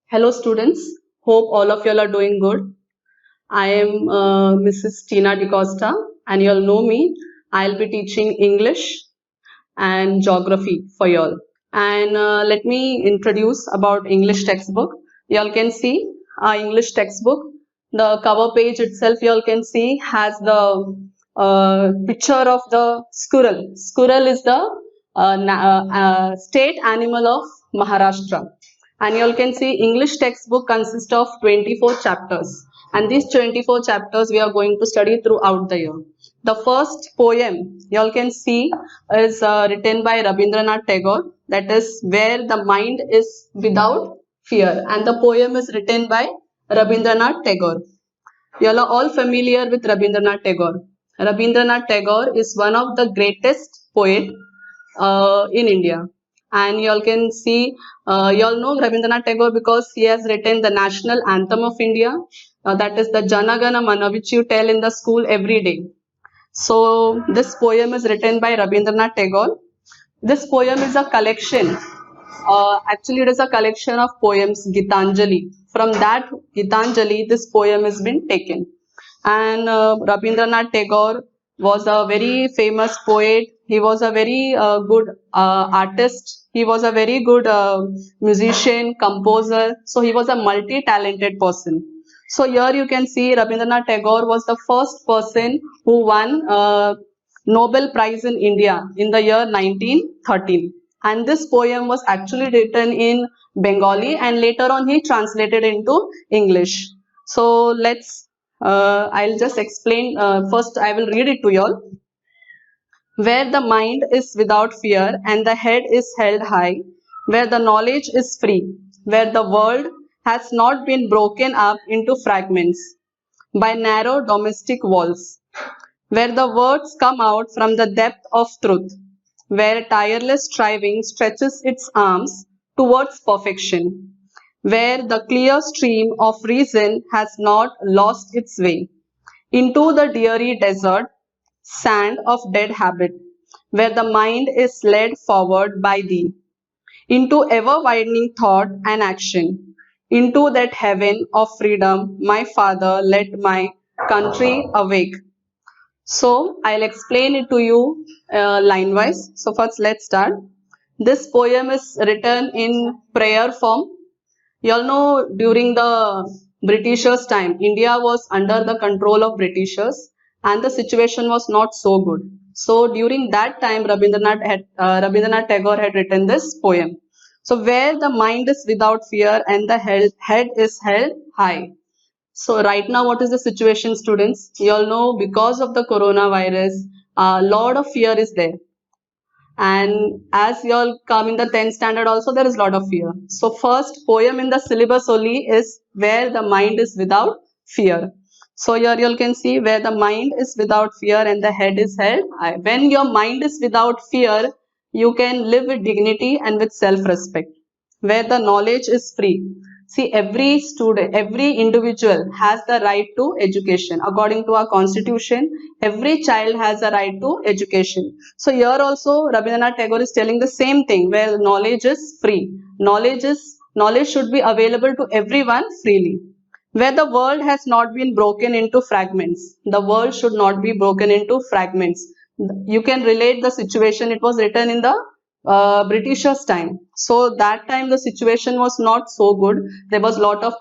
Hello students, hope all of y'all are doing good. I am Mrs. Tina DeCosta and y'all know me. I'll be teaching English and geography for y'all. And let me introduce about English textbook. Y'all can see our English textbook. The cover page itself y'all can see has the picture of the squirrel. Squirrel is the state animal of Maharashtra. And you all can see English textbook consists of 24 chapters, and these 24 chapters we are going to study throughout the year. The first poem you all can see is written by Rabindranath Tagore, that is Where the Mind is Without Fear, and the poem is written by Rabindranath Tagore. You all are all familiar with Rabindranath Tagore. Rabindranath Tagore is one of the greatest poet in India. And you all can see, you all know Rabindranath Tagore because he has written the national anthem of India, that is the Jana Gana Mana, which you tell in the school every day. So this poem is written by Rabindranath Tagore. This poem is a collection. Actually, it is a collection of poems, Gitanjali. From that Gitanjali, this poem has been taken. And Rabindranath Tagore was a very famous poet. He was a very good artist. He was a very good musician, composer. So he was a multi-talented person. So here you can see Rabindranath Tagore was the first person who won Nobel Prize in India in the year 1913. And this poem was actually written in Bengali and later on he translated into English. So I'll just explain. First, I will read it to you all. Where the mind is without fear and the head is held high, where the knowledge is free, where the world has not been broken up into fragments by narrow domestic walls, where the words come out from the depth of truth, where tireless striving stretches its arms towards perfection, where the clear stream of reason has not lost its way, into the dreary desert sand of dead habit, where the mind is led forward by thee, into ever widening thought and action, into that heaven of freedom, my Father, let my country awake. So I'll explain it to you line wise. So first let's start. This poem is written in prayer form. You all know during the Britishers' time, India was under the control of Britishers and the situation was not so good. So during that time, Rabindranath Tagore had written this poem. So where the mind is without fear and the head is held high. So right now, what is the situation, students? You all know because of the coronavirus, a lot of fear is there. And as you all come in the 10th standard also, there is a lot of fear. So first poem in the syllabus only is Where the Mind is Without Fear. So here you all can see where the mind is without fear and the head is held high. When your mind is without fear, you can live with dignity and with self-respect. Where the knowledge is free. See, every student, every individual has the right to education. According to our constitution, every child has a right to education. So here also Rabindranath Tagore is telling the same thing, where knowledge is free. Knowledge should be available to everyone freely. Where the world has not been broken into fragments. The world should not be broken into fragments. You can relate the situation. It was written in the Britishers' time. So that time the situation was not so good. There was lot of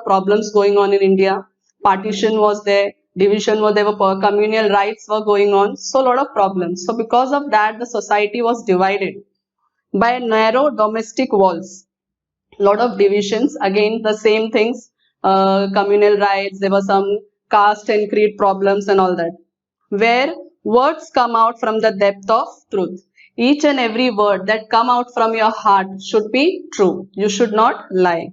problems going on in India. Partition was there, division was there, were communal rights were going on. So a lot of problems. So because of that, the society was divided by narrow domestic walls. Lot of divisions. Again, the same things. Communal rights. There were some caste and creed problems and all that. Where words come out from the depth of truth. Each and every word that come out from your heart should be true. You should not lie.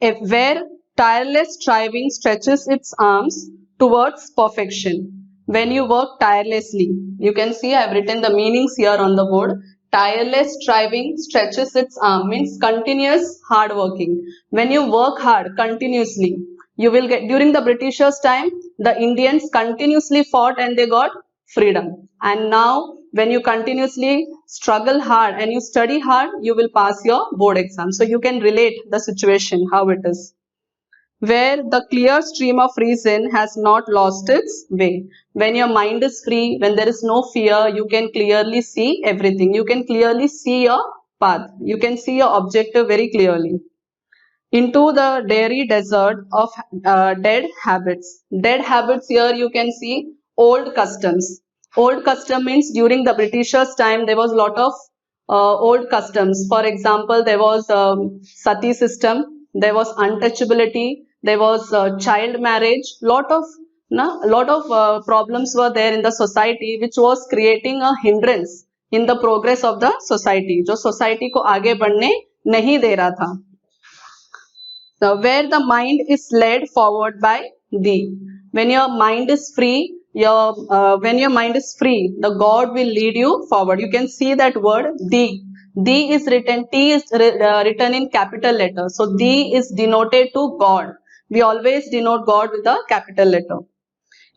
Where tireless striving stretches its arms towards perfection. When you work tirelessly, you can see I have written the meanings here on the board. Tireless striving stretches its arm means continuous hard working. When you work hard continuously, you will get, during the Britishers' time, the Indians continuously fought and they got freedom. And now when you continuously struggle hard and you study hard, you will pass your board exam. So you can relate the situation, how it is. Where the clear stream of reason has not lost its way. When your mind is free, when there is no fear, you can clearly see everything. You can clearly see your path. You can see your objective very clearly. Into the dairy desert of dead habits. Dead habits, here you can see old customs. Old custom means during the Britishers' time there was a lot of old customs. For example, there was sati system, there was untouchability, there was child marriage. Lot of problems were there in the society, which was creating a hindrance in the progress of the society. जो society को आगे बढ़ने नहीं दे रहा था. So where the mind is led forward by thee. When your mind is free, when your mind is free, the God will lead you forward. You can see that word thee. Thee is written, T is written in capital letter. So thee is denoted to God. We always denote God with a capital letter.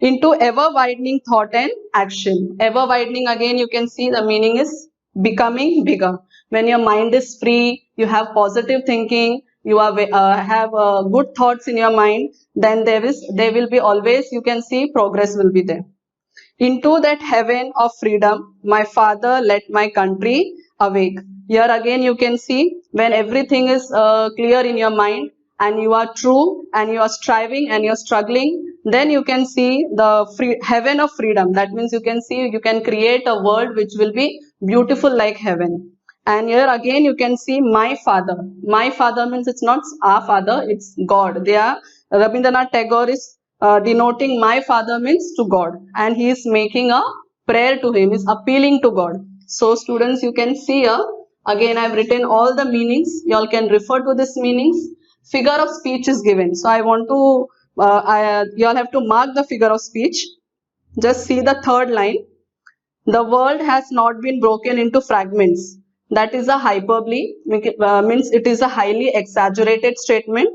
Into ever widening thought and action. Ever widening, again you can see the meaning is becoming bigger. When your mind is free, you have positive thinking, you have good thoughts in your mind, then there will be always, you can see, progress will be there. Into that heaven of freedom, my father let my country awake. Here again you can see, when everything is clear in your mind and you are true and you are striving and you are struggling, then you can see the heaven of freedom. That means you can see, you can create a world which will be beautiful like heaven. And here again you can see my father. My father means it's not our father, it's God. Rabindranath Tagore is denoting my father means to God, and he is making a prayer to him, is appealing to God. So students, you can see here, again I have written all the meanings. You all can refer to these meanings. Figure of speech is given. So I want to, you all have to mark the figure of speech. Just see the third line. The world has not been broken into fragments. That is a hyperbole, means it is a highly exaggerated statement.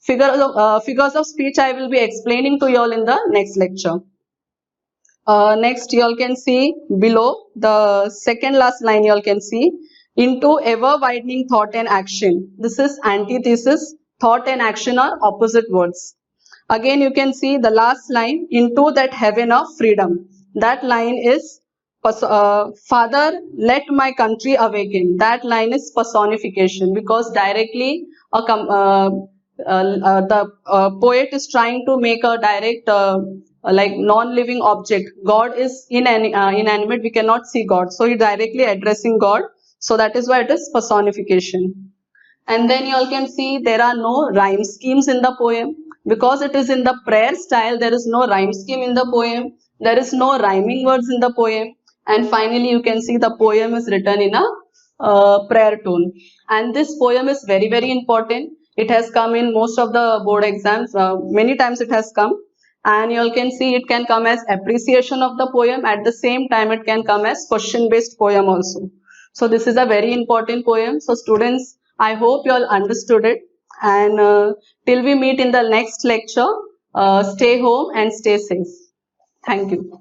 Figures of speech I will be explaining to you all in the next lecture. Next, you all can see below the second last line, you all can see into ever widening thought and action. This is antithesis. Thought and action are opposite words. Again, you can see the last line, into that heaven of freedom. That line is Father, let my country awaken. That line is personification, because directly the poet is trying to make a direct like non-living object. God is inanimate, we cannot see God, so he directly addressing God, so that is why it is personification. And then you all can see there are no rhyme schemes in the poem, because it is in the prayer style. There is no rhyme scheme in the poem, there is no rhyming words in the poem. And finally you can see the poem is written in a prayer tone. And this poem is very, very important. It has come in most of the board exams. Many times it has come. And you all can see it can come as appreciation of the poem. At the same time, it can come as question-based poem also. So this is a very important poem. So students, I hope you all understood it. And till we meet in the next lecture, stay home and stay safe. Thank you.